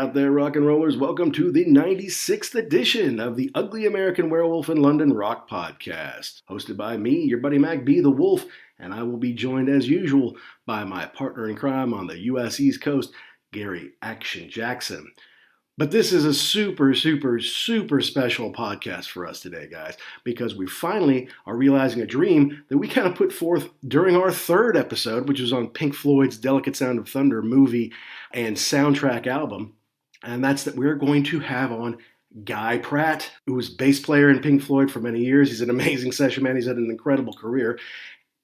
out there, rock and rollers. Welcome to the 96th edition of the Ugly American Werewolf in London Rock Podcast, hosted by me, your buddy Mac B. the Wolf, and I will be joined as usual by my partner in crime on the U.S. East Coast, Gary Action Jackson. But this is a super special podcast for us today, guys, because we finally are realizing a dream that we kind of put forth during our third episode, which was on Pink Floyd's Delicate Sound of Thunder movie and soundtrack album. And that's that we're going to have on Guy Pratt, who was bass player in Pink Floyd for many years. He's an amazing session man. He's had an incredible career.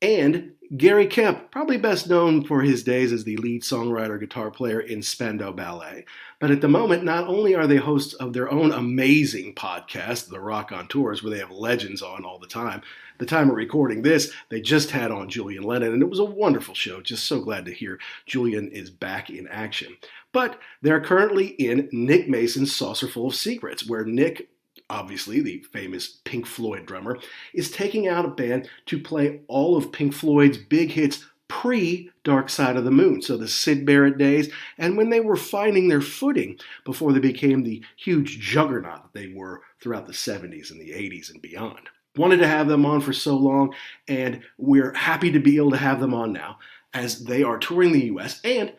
And Gary Kemp, probably best known for his days as the lead songwriter, guitar player in Spandau Ballet. But at the moment, not only are they hosts of their own amazing podcast, the Rockonteurs, where they have legends on all the time. At the time of recording this, they just had on Julian Lennon, and it was a wonderful show. Just so glad to hear Julian is back in action. But they're currently in Nick Mason's Saucerful of Secrets, where Nick, obviously the famous Pink Floyd drummer, is taking out a band to play all of Pink Floyd's big hits pre-Dark Side of the Moon, so the Syd Barrett days, and when they were finding their footing before they became the huge juggernaut that they were throughout the 70s and the 80s and beyond. Wanted to have them on for so long, and we're happy to be able to have them on now, as they are touring the U.S., and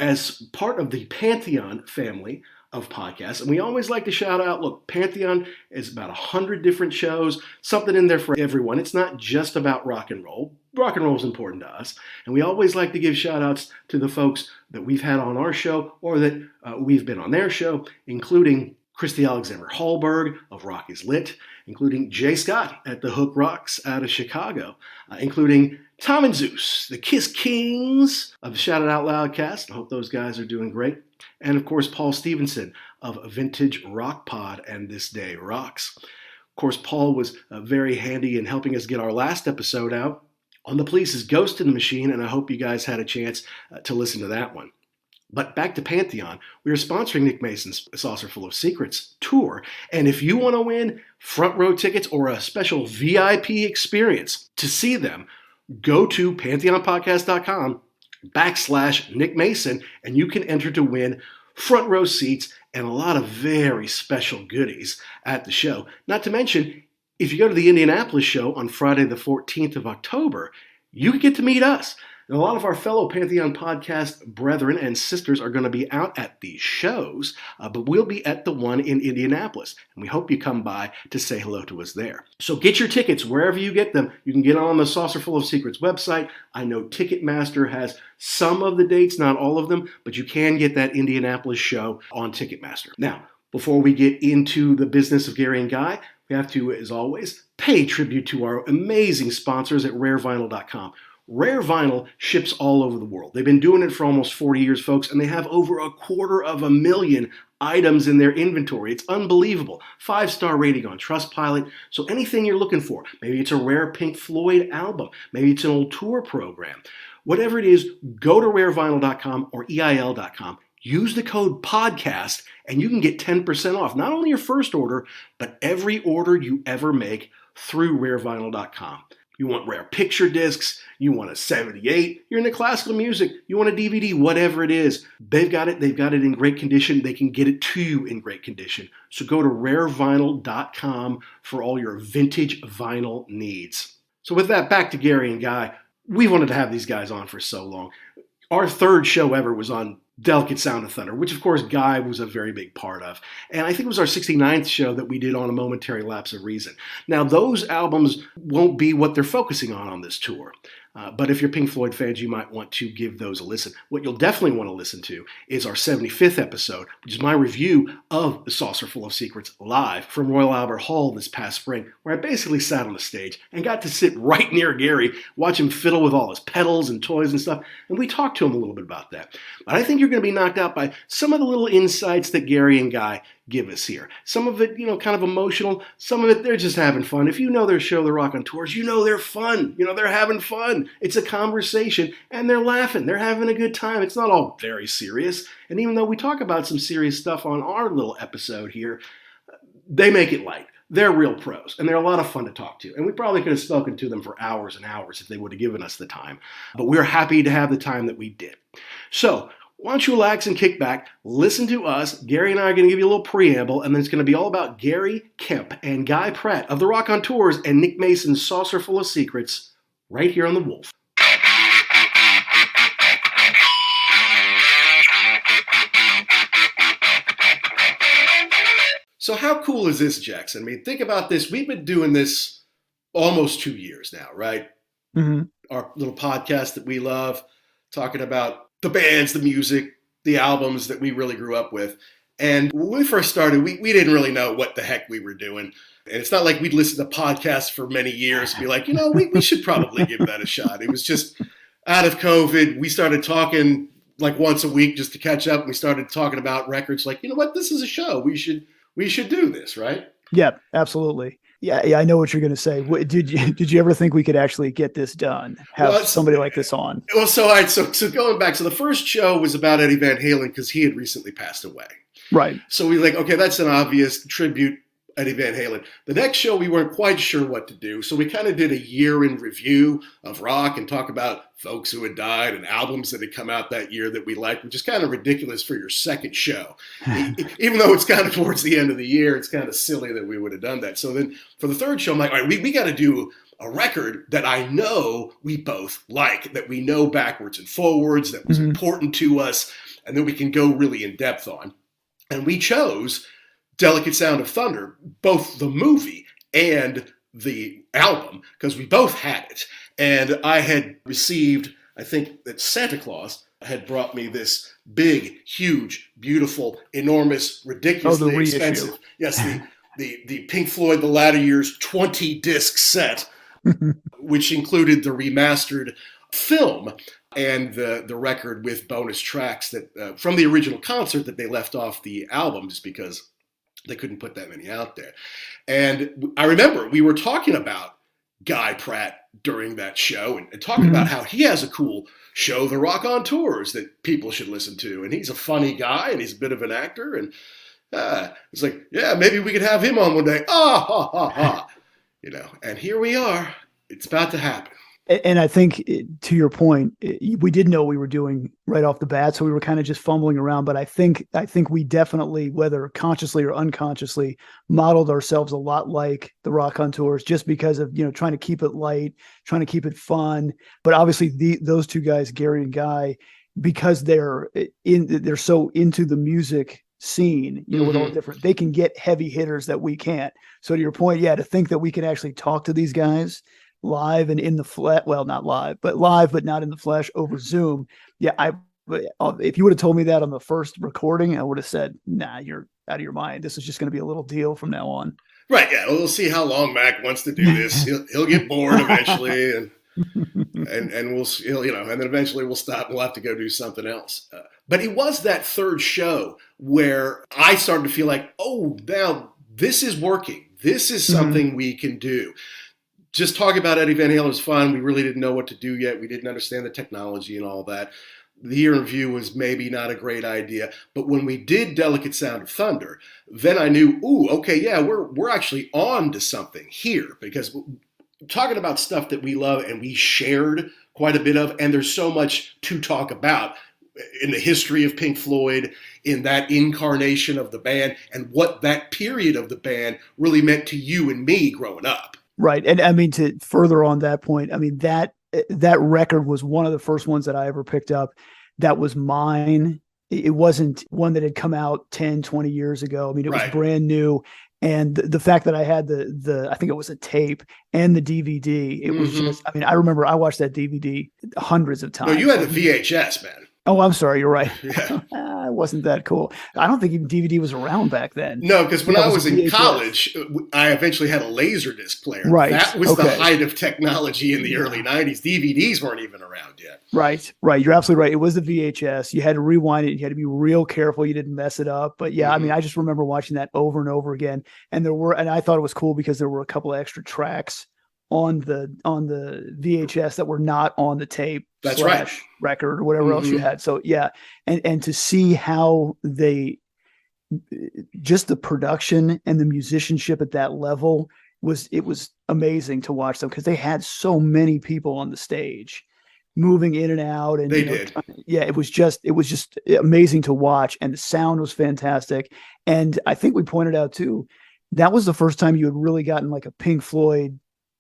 as part of the Pantheon family of podcasts. And we always like to shout out, look, Pantheon is about 100 different shows, something in there for everyone. It's not just about rock and roll. Rock and roll is important to us. And we always like to give shout outs to the folks that we've had on our show or that we've been on their show, including Christy Alexander Hallberg of Rock is Lit, including Jay Scott at the Hook Rocks out of Chicago, including Tom and Zeus, the Kiss Kings of the Shout It Out Loud cast. I hope those guys are doing great. And of course, Paul Stevenson of Vintage Rock Pod and This Day Rocks. Of course, Paul was very handy in helping us get our last episode out on the Police's Ghost in the Machine, and I hope you guys had a chance to listen to that one. But back to Pantheon, we are sponsoring Nick Mason's Saucerful of Secrets tour, and if you want to win front row tickets or a special VIP experience to see them, go to pantheonpodcast.com/Nick Mason, and you can enter to win front row seats and a lot of very special goodies at the show. Not to mention, if you go to the Indianapolis show on Friday the 14th of October, you can get to meet us. And a lot of our fellow Pantheon podcast brethren and sisters are going to be out at these shows, but we'll be at the one in Indianapolis, and we hope you come by to say hello to us there. So get your tickets wherever you get them. You can get on the Saucerful of Secrets website. I know Ticketmaster has some of the dates, not all of them, but you can get that Indianapolis show on Ticketmaster. Now, before we get into the business of Gary and Guy, we have to, as always, pay tribute to our amazing sponsors at rarevinyl.com. Rare Vinyl ships all over the world. They've been doing it for almost 40 years, folks, and they have over 250,000 items in their inventory. It's unbelievable. 5-star rating on Trustpilot. So anything you're looking for, maybe it's a rare Pink Floyd album, maybe it's an old tour program, whatever it is, go to rarevinyl.com or EIL.com. Use the code PODCAST, and you can get 10% off, not only your first order, but every order you ever make through rarevinyl.com. You want rare picture discs, you want a 78, you're into classical music, you want a DVD, whatever it is. They've got it in great condition. They can get it to you in great condition. So go to rarevinyl.com for all your vintage vinyl needs. So with that, back to Gary and Guy. We wanted to have these guys on for so long. Our third show ever was on Delicate Sound of Thunder, which of course Guy was a very big part of. And I think it was our 69th show that we did on A Momentary Lapse of Reason. Now those albums won't be what they're focusing on this tour. But if you're Pink Floyd fans, you might want to give those a listen. What you'll definitely want to listen to is our 75th episode, which is my review of The Saucerful of Secrets live from Royal Albert Hall this past spring, where I basically sat on the stage and got to sit right near Gary, watch him fiddle with all his pedals and toys and stuff, and we talked to him a little bit about that. But I think you're going to be knocked out by some of the little insights that Gary and Guy give us here. Some of it, kind of emotional. Some of it, they're just having fun. If you know their show, The Rockonteurs, you know they're fun. They're having fun. It's a conversation, and they're laughing. They're having a good time. It's not all very serious. And even though we talk about some serious stuff on our little episode here, they make it light. They're real pros, and they're a lot of fun to talk to. And we probably could have spoken to them for hours and hours if they would have given us the time. But we're happy to have the time that we did. So, why don't you relax and kick back, listen to us. Gary and I are going to give you a little preamble, and then it's going to be all about Gary Kemp and Guy Pratt of the Rockonteurs and Nick Mason's Saucerful of Secrets right here on The Wolf. So how cool is this, Jackson? I mean, think about this. We've been doing this almost 2 years now, right? Mm-hmm. Our little podcast that we love, talking about the bands, the music, the albums that we really grew up with. And when we first started, we didn't really know what the heck we were doing. And it's not like we'd listen to podcasts for many years and be like, we should probably give that a shot. It was just out of COVID. We started talking like once a week just to catch up. And we started talking about records like, you know what, this is a show. We should do this, right? Yeah, absolutely. Yeah, I know what you're going to say. Did you ever think we could actually get this done? Have somebody like this on? Well, so going back, so the first show was about Eddie Van Halen because he had recently passed away. Right. So we were like, okay, that's an obvious tribute, Eddie Van Halen. The next show, we weren't quite sure what to do. So we kind of did a year in review of rock and talk about folks who had died and albums that had come out that year that we liked, which is kind of ridiculous for your second show. Even though it's kind of towards the end of the year, it's kind of silly that we would have done that. So then for the third show, I'm like, all right, we got to do a record that I know we both like, that we know backwards and forwards, that was important to us, and that we can go really in depth on. And we chose Delicate Sound of Thunder, both the movie and the album, because we both had it. And I had received, I think that Santa Claus had brought me this big, huge, beautiful, enormous, ridiculously expensive. Yes, the Pink Floyd, The Latter Years 20-disc set, which included the remastered film and the record with bonus tracks that from the original concert that they left off the album just because they couldn't put that many out there. And I remember we were talking about Guy Pratt during that show and talking about how he has a cool show, The Rockonteurs, that people should listen to. And he's a funny guy and he's a bit of an actor. And it's like, yeah, maybe we could have him on one day. Ha, ha, ha. And here we are. It's about to happen. And I think, to your point, we did know what we were doing right off the bat, so we were kind of just fumbling around. But I think we definitely, whether consciously or unconsciously, modeled ourselves a lot like the Rockonteurs, just because of trying to keep it light, trying to keep it fun. But obviously, those two guys, Gary and Guy, because they're so into the music scene, with all the different, they can get heavy hitters that we can't. So to your point, to think that we can actually talk to these guys live and in the flesh, well, not live, but live, but not in the flesh over Zoom. Yeah. If you would have told me that on the first recording, I would have said, nah, you're out of your mind. This is just going to be a little deal from now on. Right. Yeah. We'll see how long Mac wants to do this. He'll get bored eventually and we'll, and then eventually we'll stop. We'll have to go do something else. But it was that third show where I started to feel like, oh, now this is working. This is something we can do. Just talking about Eddie Van Halen was fun. We really didn't know what to do yet. We didn't understand the technology and all that. The year in review was maybe not a great idea. But when we did Delicate Sound of Thunder, then I knew, okay, yeah, we're actually on to something here. Because we're talking about stuff that we love and we shared quite a bit of, and there's so much to talk about in the history of Pink Floyd, in that incarnation of the band, and what that period of the band really meant to you and me growing up. Right. And I mean, to further on that point, I mean, that record was one of the first ones that I ever picked up that was mine. It wasn't one that had come out 10, 20 years ago. I mean, it was brand new. And the fact that I had I think it was a tape and the DVD, it was just, I mean, I remember I watched that DVD hundreds of times. No, you had the VHS, man. Oh, I'm sorry. You're right. Yeah. It wasn't that cool. I don't think even DVD was around back then. No, because when I was in college, I eventually had a Laserdisc player. Right. That was the height of technology in the early 90s. DVDs weren't even around yet. Right. You're absolutely right. It was the VHS. You had to rewind it. You had to be real careful. You didn't mess it up. But yeah, I mean, I just remember watching that over and over again. And I thought it was cool because there were a couple of extra tracks on the VHS that were not on the tape. That's right. Record or whatever else you had. So yeah. And to see how just the production and the musicianship at that level was amazing to watch them, because they had so many people on the stage. moving in and out, and they did. Yeah, it was just amazing to watch, and the sound was fantastic. And I think we pointed out too, that was the first time you had really gotten like a Pink Floyd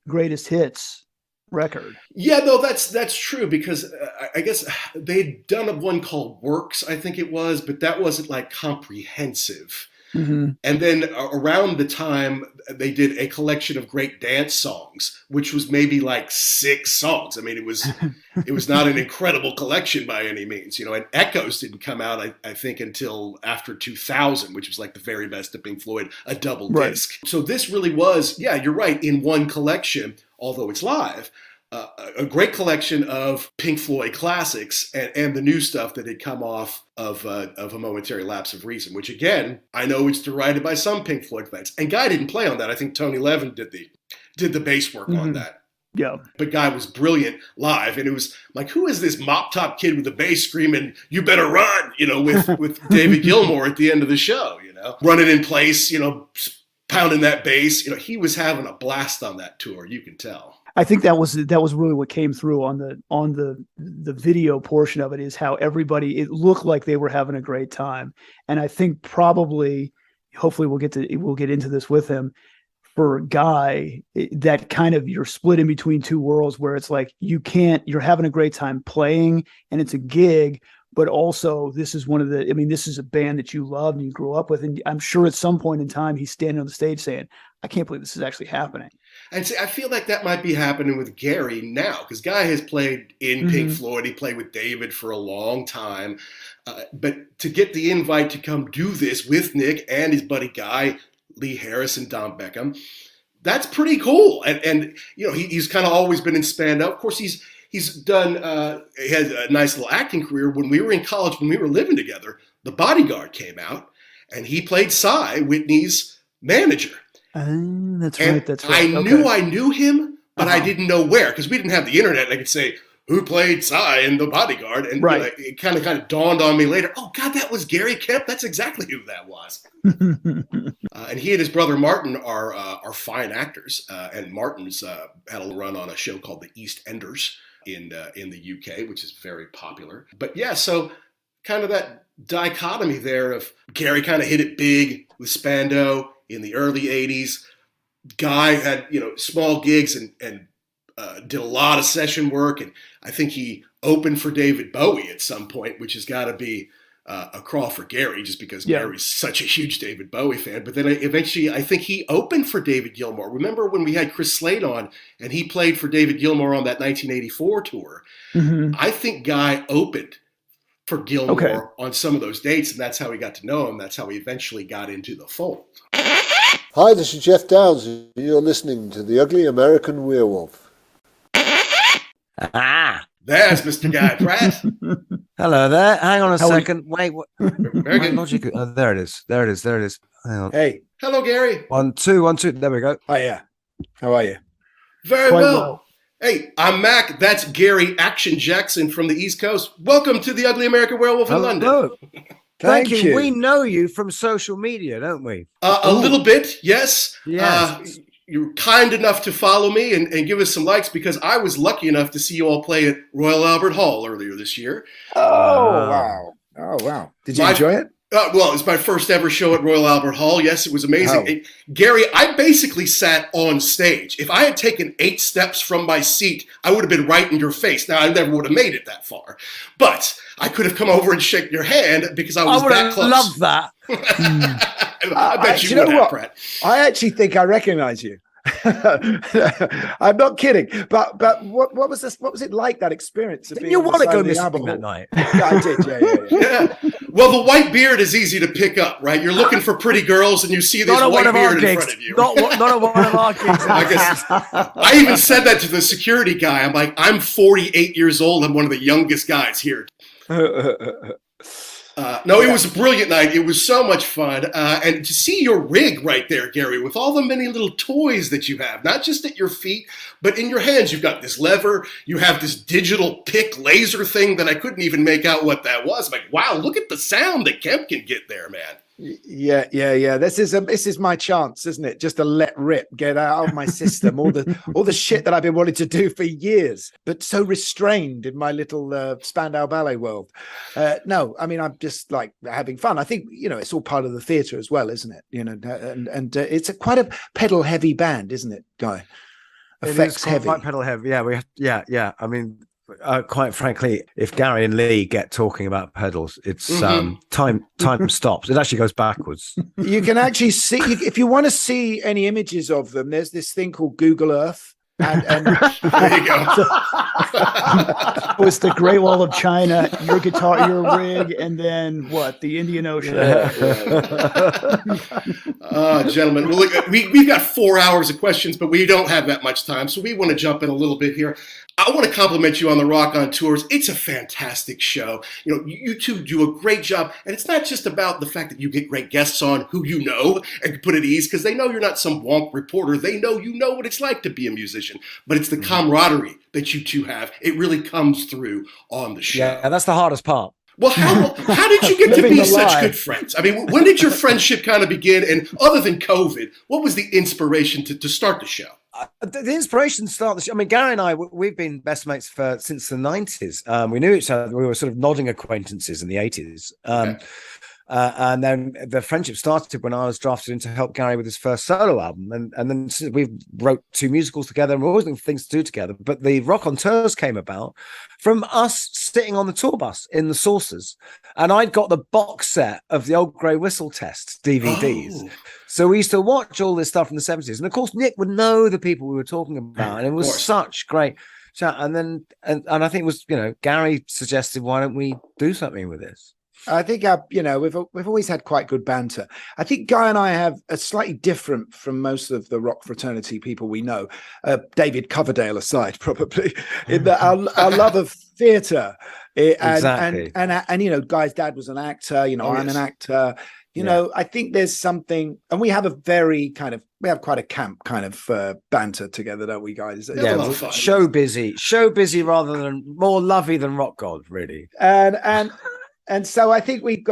greatest hits record. Yeah, no, that's true, because I guess they'd done one called Works, I think it was, but that wasn't like comprehensive. Mm-hmm. And then around the time they did a collection of great dance songs, which was maybe like 6 songs. I mean, it was not an incredible collection by any means, and Echoes didn't come out, I think, until after 2000, which was like the very best of Pink Floyd, a double disc. So this really was, yeah, you're right, in one collection, although it's live. A great collection of Pink Floyd classics and the new stuff that had come off of a momentary lapse of reason, which again, I know it's derided by some Pink Floyd fans. And Guy didn't play on that. I think Tony Levin did the bass work on that. Yeah. But Guy was brilliant live. And it was like, who is this mop top kid with the bass screaming, "You better run," with David Gilmour at the end of the show, running in place, pounding that bass. He was having a blast on that tour. You can tell. I think that was really what came through on the video portion of it, is how everybody, it looked like they were having a great time. And I think probably, hopefully we'll get into this with him, for Guy, that kind of, you're split in between two worlds where it's like you're having a great time playing and it's a gig, but also this is this is a band that you love and you grew up with. And I'm sure at some point in time he's standing on the stage saying, I can't believe this is actually happening. And see, I feel like that might be happening with Gary now, because Guy has played in Pink Floyd. He played with David for a long time. But to get the invite to come do this with Nick and his buddy Guy, Lee Harris, and Don Beckham, that's pretty cool. And he's kind of always been in Spandau. Of course, he's done, he had a nice little acting career. When we were in college, when we were living together, The Bodyguard came out, and he played Cy, Whitney's manager. That's right. I knew him, but I didn't know where, because we didn't have the internet. And I could say, who played Cy in The Bodyguard? And it kind of dawned on me later, oh, God, that was Gary Kemp. That's exactly who that was. And he and his brother Martin are fine actors. And Martin's had a run on a show called The East Enders in the UK, which is very popular. But yeah, so kind of that dichotomy there of Gary kind of hit it big with Spandau in the early 80s. Guy had, small gigs and did a lot of session work. And I think he opened for David Bowie at some point, which has got to be a crawl for Gary, just because Gary's such a huge David Bowie fan. But then eventually, I think he opened for David Gilmour. Remember when we had Chris Slade on and he played for David Gilmour on that 1984 tour? Mm-hmm. I think Guy opened for Gilmour on some of those dates, and that's how he got to know him. That's how he eventually got into the fold. Hi, this is Jeff Downs. You're listening to The Ugly American Werewolf. There's Mr. Guy Pratt. Hello there. Hang on a second. Wait, what? Very good. Logic. Oh, there it is. Hang on. Hey. Hello, Gary. 1, 2, 1, 2. There we go. Hiya. How are you? Very well. Hey, I'm Mac. That's Gary Action Jackson from the East Coast. Welcome to The Ugly American Werewolf in London. Thank you. We know you from social media, don't we? A little bit, yes. Yes. You're kind enough to follow me and give us some likes, because I was lucky enough to see you all play at Royal Albert Hall earlier this year. Wow. Oh, wow. Did you enjoy it? Well, it's my first ever show at Royal Albert Hall. Yes, it was amazing. Gary, I basically sat on stage. If I had taken 8 steps from my seat, I would have been right in your face. Now, I never would have made it that far. But I could have come over and shaken your hand because I was that close. I would have loved that. I bet you would have, Pratt. I actually think I recognize you. I'm not kidding, but what was this? What was it like, that experience? Didn't you want to go missing that night? Yeah, I did. Yeah. Well, the white beard is easy to pick up, right? You're looking for pretty girls, and you see this white beard in front of you. Not at one of our gigs. I even said that to the security guy. I'm like, I'm 48 years old. I'm one of the youngest guys here. It was a brilliant night. It was so much fun. And to see your rig right there, Gary, with all the many little toys that you have, not just at your feet, but in your hands. You've got this lever. You have this digital pick laser thing that I couldn't even make out what that was. I'm like, wow, look at the sound that Kemp can get there, man. Yeah. This is my chance, isn't it? Just to let rip, get out of my system all the shit that I've been wanting to do for years, but so restrained in my little Spandau Ballet world. No, I mean, I'm just like having fun. I think, it's all part of the theatre as well, isn't it? And it's quite a pedal heavy band, isn't it, Guy? Effects heavy. Quite pedal heavy. Yeah. I mean, quite frankly, if Gary and Lee get talking about pedals, it's time stops. It actually goes backwards. You can actually see, if you want to see any images of them, there's this thing called Google Earth. And there you go. It's the Great Wall of China, your guitar, your rig, and then what? The Indian Ocean. Gentlemen, well, look, we've got 4 hours of questions, but we don't have that much time, so we want to jump in a little bit here. I want to compliment you on the Rockonteurs. It's a fantastic show. You two do a great job, and it's not just about the fact that you get great guests on who you know and can put at ease, because they know you're not some wonk reporter. They know you know what it's like to be a musician, but it's the camaraderie that you two have. It really comes through on the show. Yeah, that's the hardest part. Well, how did you get to be such good friends? I mean, when did your friendship kind of begin? And other than COVID, what was the inspiration to start the show? The inspiration started. I mean, Gary and I, we've been best mates since the 90s. We knew each other. We were sort of nodding acquaintances in the 80s. And then the friendship started when I was drafted in to help Gary with his first solo album. And then we wrote 2 musicals together, and we're always doing things to do together. But the Rockonteurs came about from us sitting on the tour bus in the Saucers. And I'd got the box set of the old Grey Whistle Test DVDs. Oh. So we used to watch all this stuff from the 70s. And of course, Nick would know the people we were talking about. And it was such great chat. And then, and I think it was, Gary suggested, why don't we do something with this? I think we've always had quite good banter. I think Guy and I have a slightly different from most of the rock fraternity people we know, David Coverdale aside, probably, in that our love of theatre. Exactly. And Guy's dad was an actor. I'm an actor. I think there's something, and we have quite a camp kind of banter together, don't we, guys? Yeah, show busy rather than more lovey than rock god, really. And so I think we've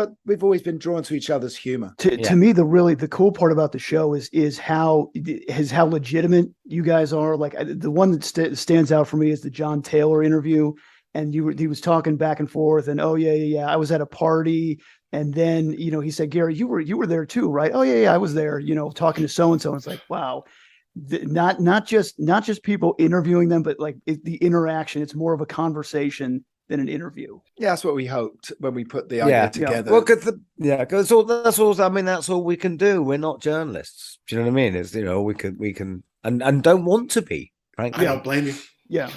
always been drawn to each other's humor. To me, the cool part about the show is how legitimate you guys are. Like the one that stands out for me is the John Taylor interview, and he was talking back and forth, and I was at a party, and then he said, Gary, you were there too, right? Oh yeah, I was there. Talking to so and so. It's like, wow. Not just people interviewing them, but like the interaction. It's more of a conversation than an interview. Yeah, that's what we hoped when we put the idea together. Well, because that's all. I mean, that's all we can do. We're not journalists. Do you know what I mean? It's we can and don't want to be. Frankly, I don't blame you. Yeah,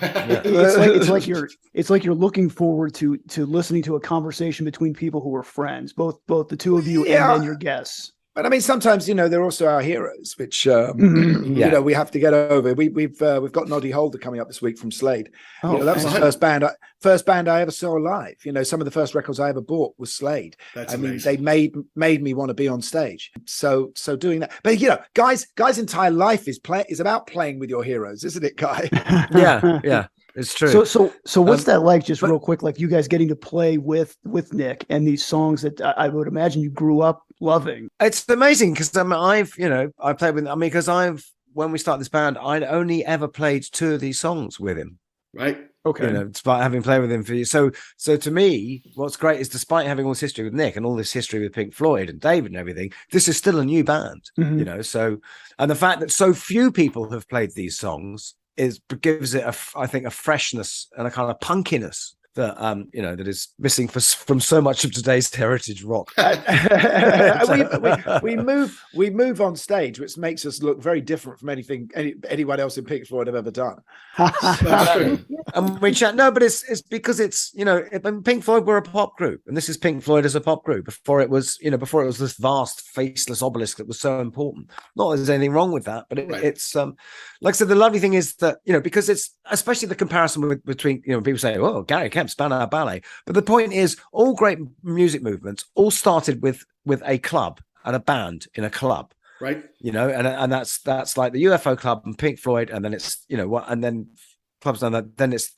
it's like you're looking forward to listening to a conversation between people who are friends, both the two of you and then your guests. But I mean, sometimes they're also our heroes, which we have to get over. We've got Noddy Holder coming up this week from Slade. That was the first band I ever saw live. Some of the first records I ever bought was Slade. That's amazing. They made me want to be on stage. So doing that. But Guy's entire life is about playing with your heroes, isn't it, Guy? Yeah. It's true. So what's that like? Just real quick, like you guys getting to play with Nick and these songs that I would imagine you grew up loving. It's amazing because I played with. Because when we started this band, I'd only ever played 2 of these songs with him. Right. Okay. Despite having played with him for years. So to me, what's great is despite having all this history with Nick and all this history with Pink Floyd and David and everything, this is still a new band. Mm-hmm. So and the fact that so few people have played these songs gives it I think a freshness and a kind of punkiness that that is missing from so much of today's heritage rock. we move on stage, which makes us look very different from anyone else in Pink Floyd have ever done. And we chat. No, but it's because Pink Floyd were a pop group, and this is Pink Floyd as a pop group before it was this vast faceless obelisk that was so important. Not that there's anything wrong with that, but it's like I said, the lovely thing is that because it's especially the comparison between people say, oh, Gary Kemp, Spandau Ballet, but the point is all great music movements all started with a club and a band in a club, right? And that's like the UFO club and Pink Floyd, and then it's and then clubs done that, then it's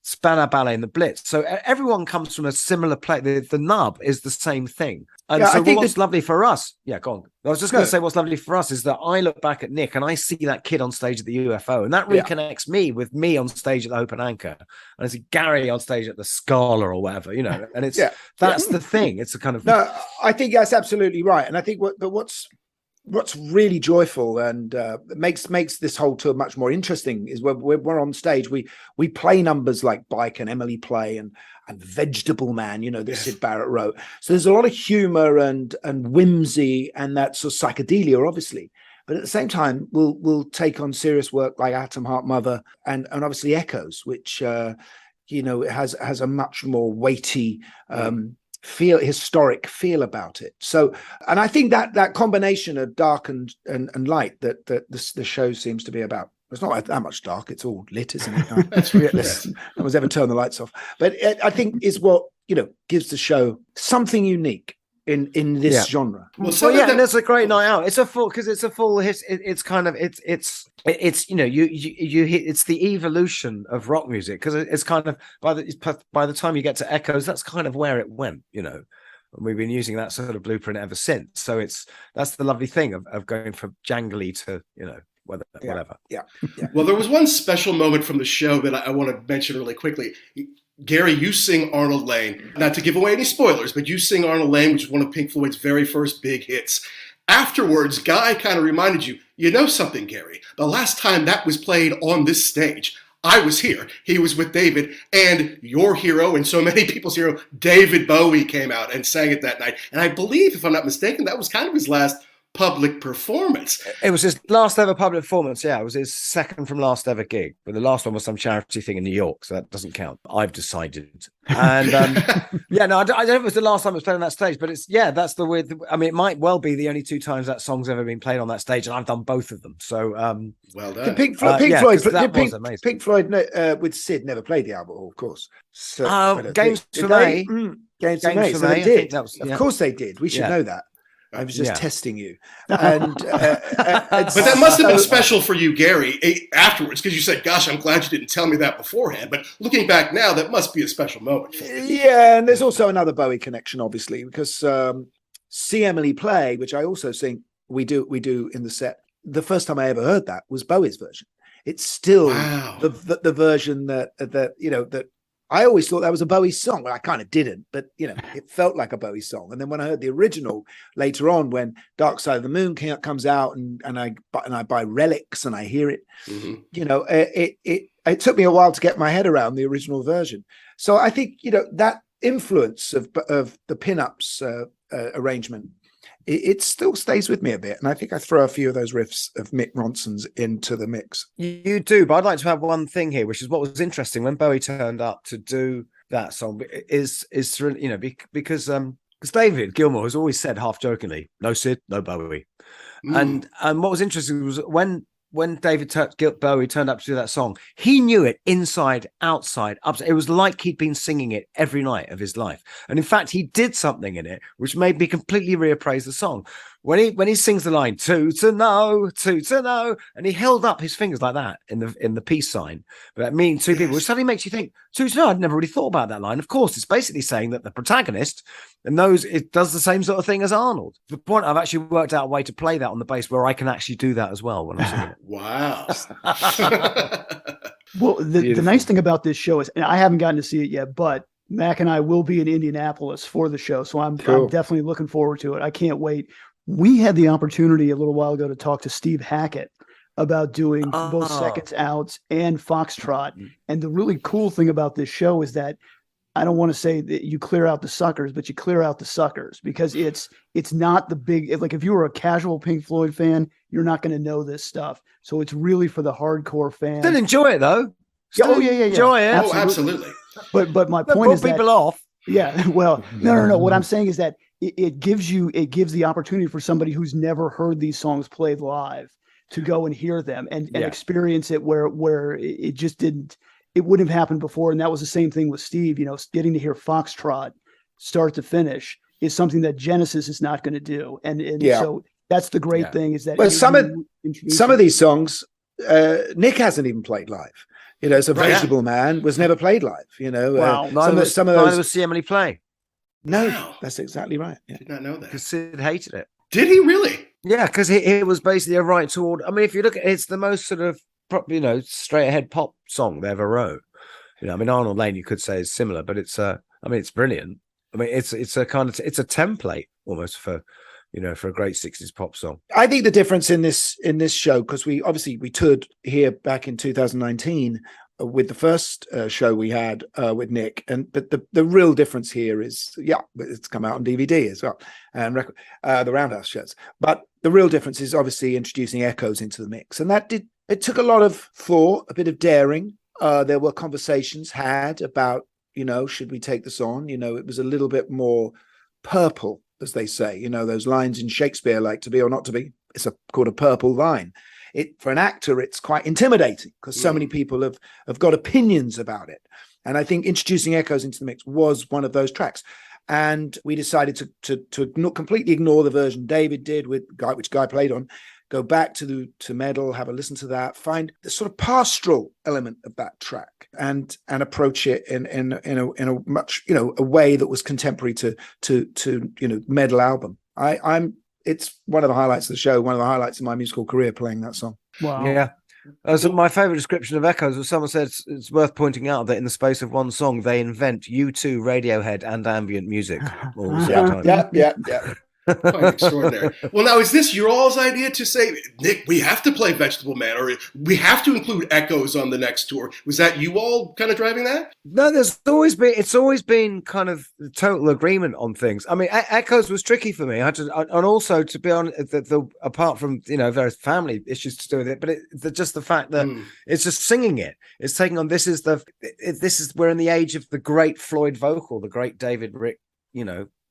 Spandau Ballet and the Blitz. So everyone comes from a similar place. The nub is the same thing. And Yeah, so I think what's lovely for us, go on. I was just going to say what's lovely for us is that I look back at Nick and I see that kid on stage at the UFO, and that reconnects me with me on stage at the Open Anchor, and I see Gary on stage at the Scala or whatever, you know, and it's that's the thing. It's a kind of no, I think that's absolutely right, and I think what's really joyful and makes this whole tour much more interesting is when we're on stage, we play numbers like Bike and Emily Play and Vegetable Man, you know, that Syd Barrett wrote. So there's a lot of humor and whimsy and that sort of psychedelia, obviously. But at the same time, we'll take on serious work like Atom Heart Mother and obviously Echoes, which you know, has a much more weighty historic feel about it. So, and I think that combination of dark and light that the show seems to be about. It's not that much dark. It's all lit, isn't it? That's right. No one's ever turned the lights off. But I think is what, you know, gives the show something unique in this genre. Well, and it's a great night out. It's a full it's kind of it's you know, you it's the evolution of rock music, because it's kind of by the time you get to Echoes, that's kind of where it went, you know. And we've been using that sort of blueprint ever since. So that's the lovely thing of going from jangly to, you know, whatever. Yeah. Well, there was one special moment from the show that I want to mention really quickly. Gary, you sing Arnold Lane. Not to give away any spoilers, but you sing Arnold Lane, which is one of Pink Floyd's very first big hits. Afterwards, Guy kind of reminded you know something, Gary? The last time that was played on this stage, I was here. He was with David, and your hero and so many people's hero, David Bowie, came out and sang it that night. And I believe, if I'm not mistaken, that was kind of his last public performance. It was his last ever public performance. Yeah, it was his second from last ever gig, but the last one was some charity thing in New York, so that doesn't count. I've decided. And I don't know if it was the last time it was played on that stage, but that's the weird. I mean, it might well be the only two times that song's ever been played on that stage, and I've done both of them. So well done. Pink Floyd with Syd never played the Albert Hall, of course. So, Games for May. Games for May. So they did. Of course they did. We should know that. I was just testing you. And but that must have been special for you, Gary, afterwards, because you said, gosh, I'm glad you didn't tell me that beforehand. But looking back now, that must be a special moment for you. Yeah, and there's also another Bowie connection, obviously, because See Emily Play, which I also sing, we do in the set. The first time I ever heard that was Bowie's version. It's still the version that you know, that I always thought that was a Bowie song. Well, I kind of didn't, but you know, it felt like a Bowie song. And then when I heard the original later on, when Dark Side of the Moon comes out, and I buy Relics and I hear it, you know, it took me a while to get my head around the original version. So I think, you know, that influence of the pinups arrangement, it still stays with me a bit. And I think I throw a few of those riffs of Mick Ronson's into the mix. You do, but I'd like to have one thing here, which is what was interesting when Bowie turned up to do that song is you know, because David Gilmour has always said half jokingly, no Syd, no Bowie. And what was interesting was when David Bowie turned up to do that song, he knew it inside, outside, upside. It was like he'd been singing it every night of his life. And in fact, he did something in it which made me completely reappraise the song. When he sings the line two to know, and he held up his fingers like that in the peace sign, but that means two people, which suddenly makes you think, two to know. I'd never really thought about that line. Of course, it's basically saying that the protagonist it does the same sort of thing as Arnold. To the point, I've actually worked out a way to play that on the bass where I can actually do that as well when I'm singing it. Wow. Well, the nice thing about this show is, and I haven't gotten to see it yet, but Mac and I will be in Indianapolis for the show, so I'm definitely looking forward to it. I can't wait. We had the opportunity a little while ago to talk to Steve Hackett about doing both Seconds Outs and Foxtrot. And the really cool thing about this show is that I don't want to say that you clear out the suckers, but you clear out the suckers, because it's not the big, like if you were a casual Pink Floyd fan, you're not going to know this stuff. So it's really for the hardcore fans. Still enjoy it though. Enjoy it. Oh, absolutely. But my point is that people off. Yeah. Well, no. What I'm saying is that it gives the opportunity for somebody who's never heard these songs played live to go and hear them and experience it where it just didn't. It wouldn't have happened before. And that was the same thing with Steve, you know, getting to hear Foxtrot start to finish is something that Genesis is not going to do. And so that's the great thing is that some of these songs, Nick hasn't even played live. So Vegetable Man was never played live. Wow. Neither was See Emily Play. No, Wow. that's exactly right. Yeah. Did not know that. Because Sid hated it. Did he really? Yeah, because it was basically a right to order. I mean, if you look at it, it's the most sort of, straight ahead pop song they ever wrote. Arnold Lane, you could say, is similar, but it's it's brilliant. I mean, it's a template almost for a great 60s pop song. I think the difference in this show, because we toured here back in 2019 with the first show we had with Nick, but the real difference here is, it's come out on DVD as well, and the Roundhouse shows. But the real difference is obviously introducing echoes into the mix, and it took a lot of thought, a bit of daring. There were conversations had about, should we take this on? It was a little bit more purple, as they say, those lines in Shakespeare, like to be or not to be. It's called a purple line. For an actor, it's quite intimidating because so many people have got opinions about it. And I think introducing echoes into the mix was one of those tracks. And we decided to not completely ignore the version David did which Guy played on, go back to Medal, have a listen to that, find the sort of pastoral element of that track, and approach it in a much a way that was contemporary to Medal album. It's one of the highlights of the show, one of the highlights of my musical career, playing that song. Wow. Yeah. So my favorite description of Echoes was someone said it's worth pointing out that in the space of one song, they invent U2, Radiohead, and ambient music all the same time. Yeah. Quite extraordinary. Well, now, is this your all's idea to say, Nick, we have to play Vegetable Man, or we have to include Echoes on the next tour? Was that you all kind of driving that? No, it's always been kind of total agreement on things. I mean, Echoes was tricky for me. And also, to be honest, apart from various family issues to do with it, but just the fact that it's just singing it. It's taking on we're in the age of the great Floyd vocal, the great David Rick,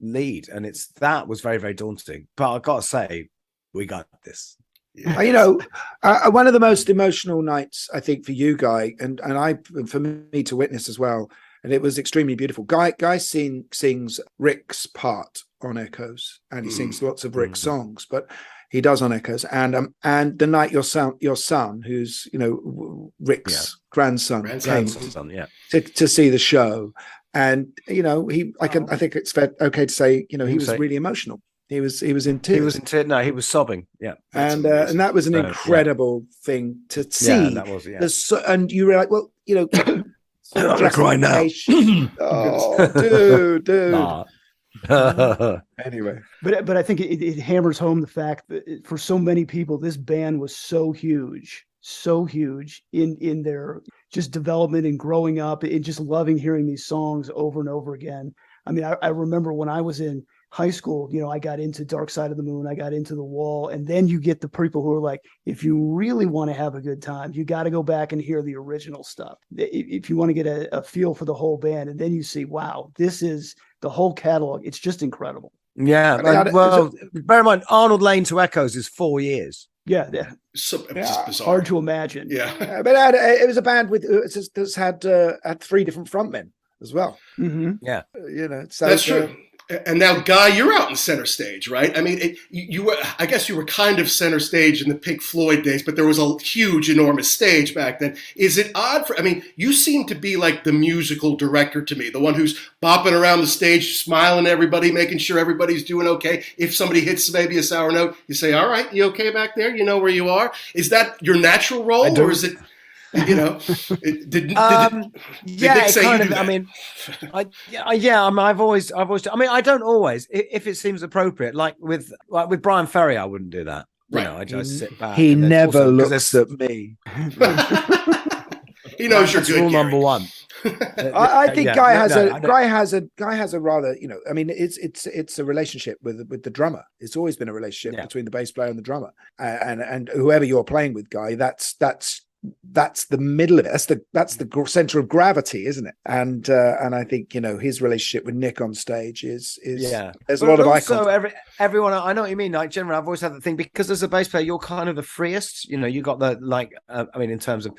lead, and that was very, very daunting, but I gotta say we got this. One of the most emotional nights, I think, for you, Guy, and for me to witness as well, and it was extremely beautiful. Guy sings Rick's part on Echoes, and he sings lots of Rick's songs, but he does on Echoes, and the night your son, who's Rick's grandson, came to see the show. And I think it's okay to say he was really emotional. He was in tears. He was in tears. No, he was sobbing. Yeah, and that was an incredible thing to see. Yeah, that was. And you were like, well, I'm gonna cry now. Oh, dude. Anyway, but I think it hammers home the fact that for so many people, this band was so huge in their just development and growing up and just loving hearing these songs over and over again. I mean, I remember when I was in high school, I got into Dark Side of the Moon, I got into The Wall, and then you get the people who are like, if you really want to have a good time, you got to go back and hear the original stuff. If you want to get a feel for the whole band, and then you see, wow, this is the whole catalog. It's just incredible. Yeah. Bear in mind, Arnold Lane to Echoes is 4 years. Yeah. So just bizarre. Hard to imagine. Yeah. But it was a band that's had 3 different frontmen as well. Mm-hmm. Yeah. So that's true. And now, Guy, you're out in center stage, right? I mean, I guess you were kind of center stage in the Pink Floyd days, but there was a huge, enormous stage back then. Is it odd you seem to be like the musical director to me, the one who's bopping around the stage, smiling at everybody, making sure everybody's doing okay. If somebody hits maybe a sour note, you say, all right, you okay back there? You know where you are? Is that your natural role, or is it... did Nick say you do that? I mean, I've always. I mean, I don't always. If it seems appropriate, like with Brian Ferry, I wouldn't do that. Right. I just sit back. He never looks at me. He knows you're good. Rule number one. I think Guy has a rather, I mean, it's a relationship with the drummer. It's always been a relationship between the bass player and the drummer, and whoever you're playing with, Guy. That's the middle of it. That's the center of gravity, isn't it? And I think his relationship with Nick on stage is There's a lot of icons. So everyone, I know what you mean. Like generally, I've always had that thing because as a bass player, you're kind of the freest. You got the I mean, in terms of,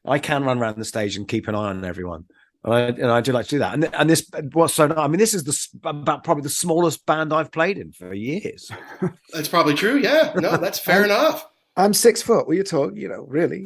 I can run around the stage and keep an eye on everyone. And I do like to do that. And this, what's so nice, I mean, this is about probably the smallest band I've played in for years. That's probably true. Yeah, no, that's fair enough. I'm 6 foot. Well, you're tall, really.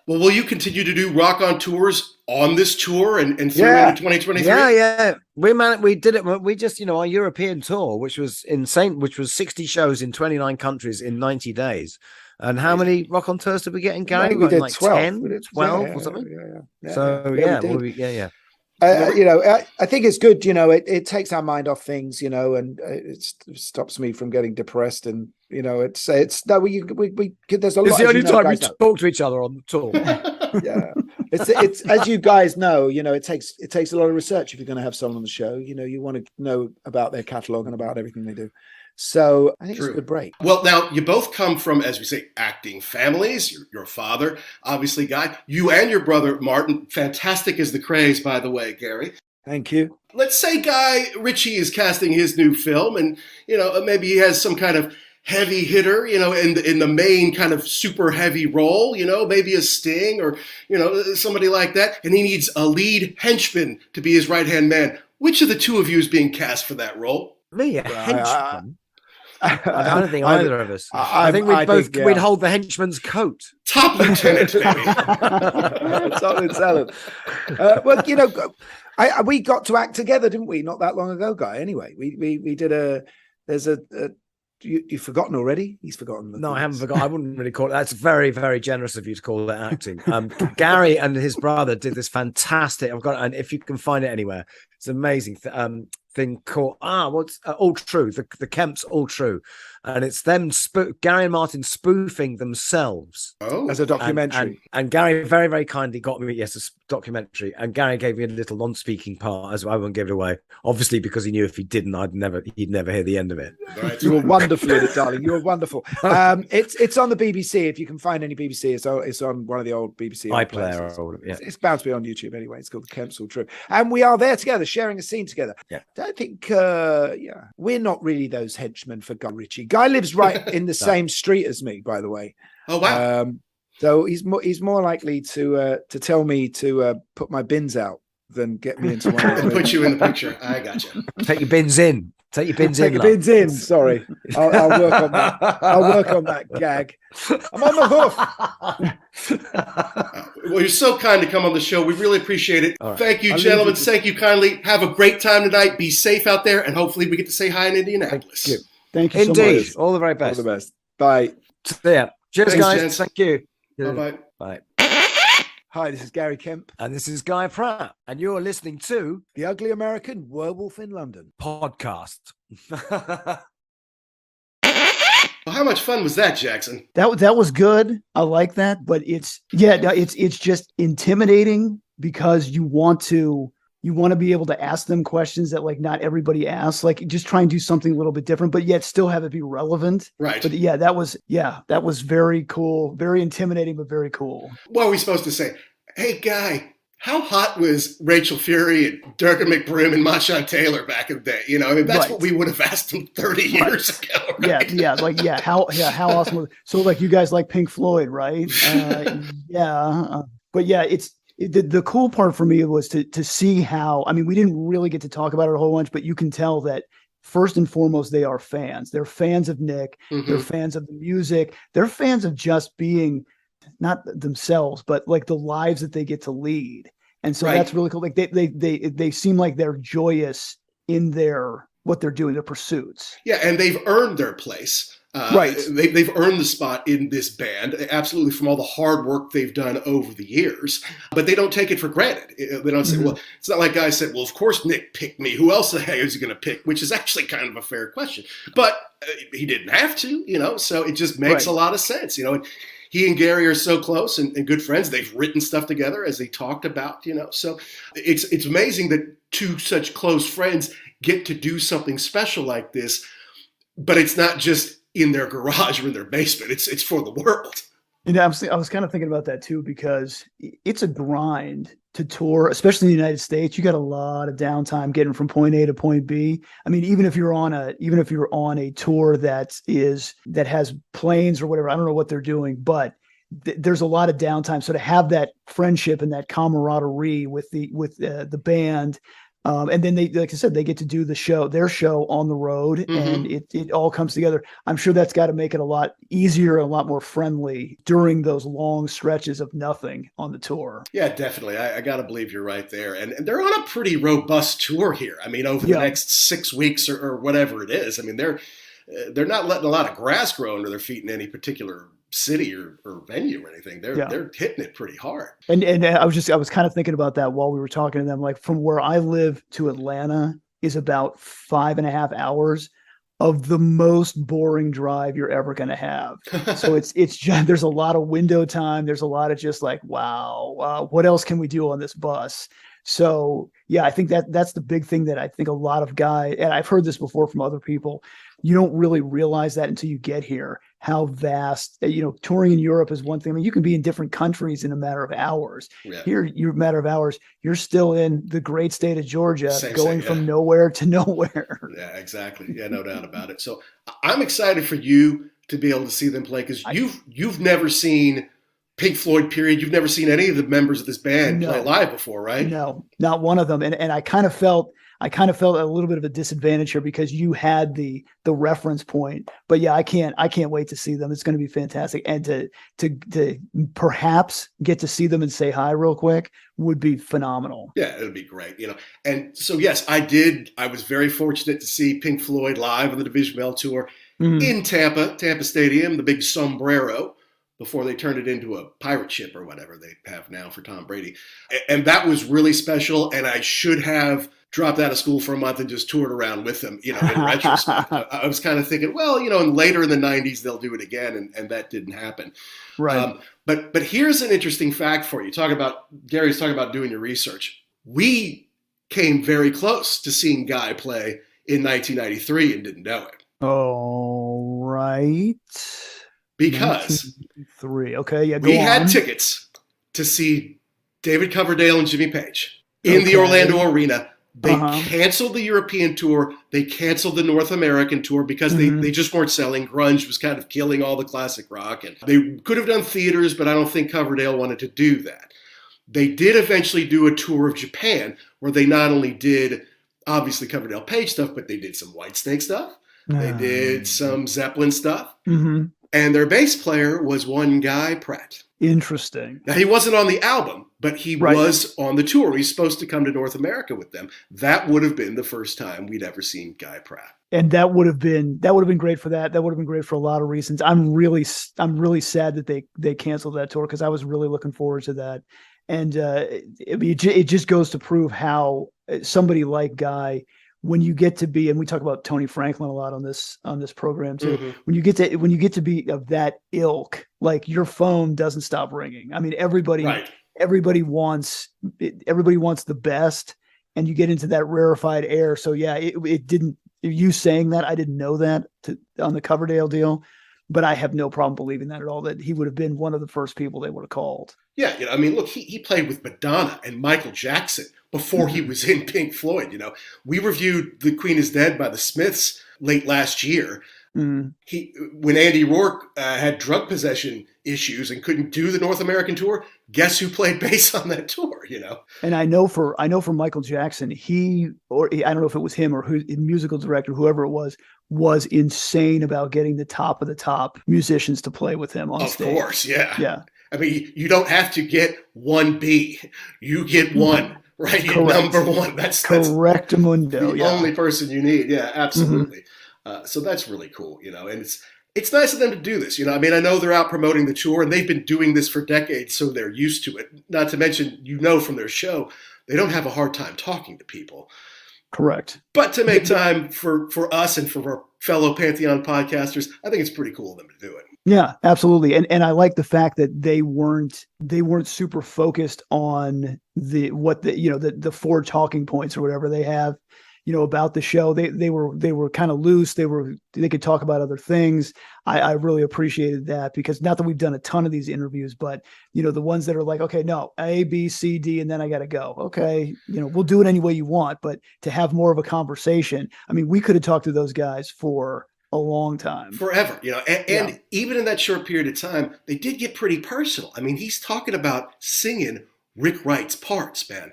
Well, will you continue to do Rockonteurs on this tour and through Yeah. into 2023? Yeah. We did it. We just, our European tour, which was insane, which was 60 shows in 29 countries in 90 days. And how many Rockonteurs did we get in, Gary? We did like 12. 10, We did 12 or something? Yeah. So, we did. yeah. I think it's good. It takes our mind off things, and it stops me from getting depressed. And there's a lot. It's the only time we talk to each other on the tour. Yeah, it's as you guys know, it takes a lot of research if you're going to have someone on the show. You want to know about their catalog and about everything they do. So I think it's a good break. Well, now you both come from, as we say, acting families. Your father, obviously, Guy. You and your brother, Martin. Fantastic is the craze, by the way, Gary. Thank you. Let's say Guy Ritchie is casting his new film, and maybe he has some kind of heavy hitter, in the main kind of super heavy role, maybe a Sting or somebody like that, and he needs a lead henchman to be his right-hand man. Which of the two of you is being cast for that role? Me, a henchman? I don't think either of us. I think we'd hold the henchman's coat. Top lieutenant, maybe. Top lieutenant. We got to act together, didn't we? Not that long ago, Guy. Anyway, we did you've forgotten already? He's forgotten. No, I haven't forgotten. I wouldn't really call it. That's very, very generous of you to call that acting. Gary and his brother did this fantastic. And if you can find it anywhere, it's amazing. Thing called All True, the Kemps All True, and it's them Gary and Martin spoofing themselves as a documentary. And Gary very, very kindly got me a documentary, and Gary gave me a little non-speaking part as well. I won't give it away, obviously, because he knew if he didn't, he'd never hear the end of it. Right. You were wonderful in it, darling. You were wonderful. It's on the BBC. If you can find any BBC, it's on one of the old BBC iPlayer. It's bound to be on YouTube anyway. It's called The Kemps All True, and we are there together, sharing a scene together. Yeah. I think, we're not really those henchmen for Guy Ritchie. Guy lives right in the same street as me, by the way. Oh wow! So he's more likely to tell me to put my bins out than get me into one. And put you in the picture. I gotcha. Take your bins in. Take your bins in. Take your bins in. Sorry, I'll work on that. I'll work on that gag. I'm on the hoof. Well, you're so kind to come on the show. We really appreciate it. Right. Thank you, gentlemen. Thank you kindly. Have a great time tonight. Be safe out there, and hopefully we get to say hi in Indianapolis. Thank you Indeed. so much. All the very best. All the best. Bye. Yeah. Cheers, Thanks, guys. gents. Thank you. Bye-bye. Bye. Hi, this is Gary Kemp, And this is Guy Pratt, and you're listening to the Ugly American Werewolf in London podcast. Well, how much fun was that, Jackson? That was good. I like that, but it's just intimidating because you want to be able to ask them questions that like not everybody asks, like just try and do something a little bit different, but yet still have it be relevant. Right. But that was very cool, very intimidating, but very cool. What are we supposed to say? Hey, Guy, how hot was Rachel Fury and Durgan McBroom and Marshawn Taylor back in the day? That's Right. what we would have asked them 30 years ago. Right? How awesome was it? So like you guys like Pink Floyd, right? But yeah, the cool part for me was to see how, I mean, we didn't really get to talk about it a whole bunch, but you can tell that first and foremost, they are fans. They're fans of Nick. Mm-hmm. They're fans of the music. They're fans of just being not themselves, but like the lives that they get to lead. And so that's really cool. Like they seem like they're joyous in what they're doing, their pursuits. Yeah, and they've earned their place. Right. They've earned the spot in this band, absolutely, from all the hard work they've done over the years. But they don't take it for granted. They don't say, well, it's not like Guy said, well, of course Nick picked me. Who else the heck is he going to pick? Which is actually kind of a fair question. But he didn't have to, so it just makes a lot of sense, And he and Gary are so close and good friends. They've written stuff together, as they talked about, So it's amazing that two such close friends get to do something special like this. But it's not just in their garage or in their basement. It's for the world. I was kind of thinking about that too, because it's a grind to tour, especially in the United States. You got a lot of downtime getting from point A to point B. I mean, even if you're on a tour that has planes or whatever, I don't know what they're doing, but there's a lot of downtime. So to have that friendship and that camaraderie with the band, And then they, like I said, they get to do their show on the road, and it all comes together. I'm sure that's got to make it a lot easier and a lot more friendly during those long stretches of nothing on the tour. Yeah, definitely. I got to believe you're right there. And they're on a pretty robust tour here. I mean, over the next 6 weeks or whatever it is. I mean, they're not letting a lot of grass grow under their feet in any particular city or venue or anything. They're hitting it pretty hard. And I was kind of thinking about that while we were talking to them. Like, from where I live to Atlanta is about 5.5 hours of the most boring drive you're ever going to have. So it's just, there's a lot of window time. There's a lot of just like, wow, what else can we do on this bus? So yeah, I think that's the big thing that I think a lot of guys, and I've heard this before from other people, you don't really realize that until you get here, how vast, touring in Europe is one thing. I mean, you can be in different countries in a matter of hours. Yeah. Here, you're a matter of hours. You're still in the great state of Georgia, from nowhere to nowhere. Yeah, exactly. Yeah, no doubt about it. So I'm excited for you to be able to see them play, because you've never seen Pink Floyd, period. You've never seen any of the members of this band play live before, right? No, not one of them. And I kind of felt a little bit of a disadvantage here because you had the reference point. But yeah, I can't wait to see them. It's going to be fantastic. And to perhaps get to see them and say hi real quick would be phenomenal. Yeah, it would be great. And so yes, I was very fortunate to see Pink Floyd live on the Division Bell tour in Tampa Stadium, the big sombrero, before they turned it into a pirate ship or whatever they have now for Tom Brady. And that was really special. And I should have dropped out of school for a month and just toured around with them, in retrospect. I was kind of thinking, well, and later in the 90s, they'll do it again. And that didn't happen. Right. But here's an interesting fact for you. Gary's talking about doing your research. We came very close to seeing Guy play in 1993 and didn't know it. Oh, right. Because we had tickets to see David Coverdale and Jimmy Page in the Orlando Arena. They canceled the European tour. They canceled the North American tour because they just weren't selling. Grunge was kind of killing all the classic rock. And they could have done theaters, but I don't think Coverdale wanted to do that. They did eventually do a tour of Japan where they not only did, obviously, Coverdale Page stuff, but they did some Whitesnake stuff. They did some Zeppelin stuff. And their bass player was one Guy Pratt. Interesting. Now, he wasn't on the album, but he was on the tour. He's supposed to come to North America with them. That would have been the first time we'd ever seen Guy Pratt. And that would have been great for that. That would have been great for a lot of reasons. I'm really sad that they canceled that tour because I was really looking forward to that. And it just goes to prove how somebody like Guy, when you get to be, and we talk about Tony Franklin a lot on this program too. When you get to be of that ilk, like, your phone doesn't stop ringing. I mean, everybody wants the best, and you get into that rarefied air. So yeah, it didn't. You saying that, I didn't know that on the Coverdale deal, but I have no problem believing that at all. That he would have been one of the first people they would have called. Yeah, I mean, look, he played with Madonna and Michael Jackson before he was in Pink Floyd. We reviewed The Queen is Dead by the Smiths late last year. When Andy Rourke had drug possession issues and couldn't do the North American tour, guess who played bass on that tour? And I know for Michael Jackson, I don't know if it was him or musical director, whoever it was insane about getting the top of the top musicians to play with him on stage. Of course, yeah. Yeah. I mean, you don't have to get 1B. You get one, right? You're number one. That's correctamundo. The only person you need. Yeah, absolutely. So that's really cool, and it's nice of them to do this. I mean, I know they're out promoting the tour, and they've been doing this for decades, so they're used to it. Not to mention, from their show, they don't have a hard time talking to people. Correct. But to make time for us and for our fellow Pantheon podcasters, I think it's pretty cool of them to do it. Yeah, absolutely. And I like the fact that they weren't super focused on the 4 talking points or whatever they have, about the show. They were kind of loose. They could talk about other things. I really appreciated that, because not that we've done a ton of these interviews, but the ones that are like, okay, no, A, B, C, D, and then I got to go. Okay. We'll do it any way you want, but to have more of a conversation. I mean, we could have talked to those guys for a long time, forever, and even in that short period of time, they did get pretty personal. I mean, he's talking about singing Rick Wright's parts, man.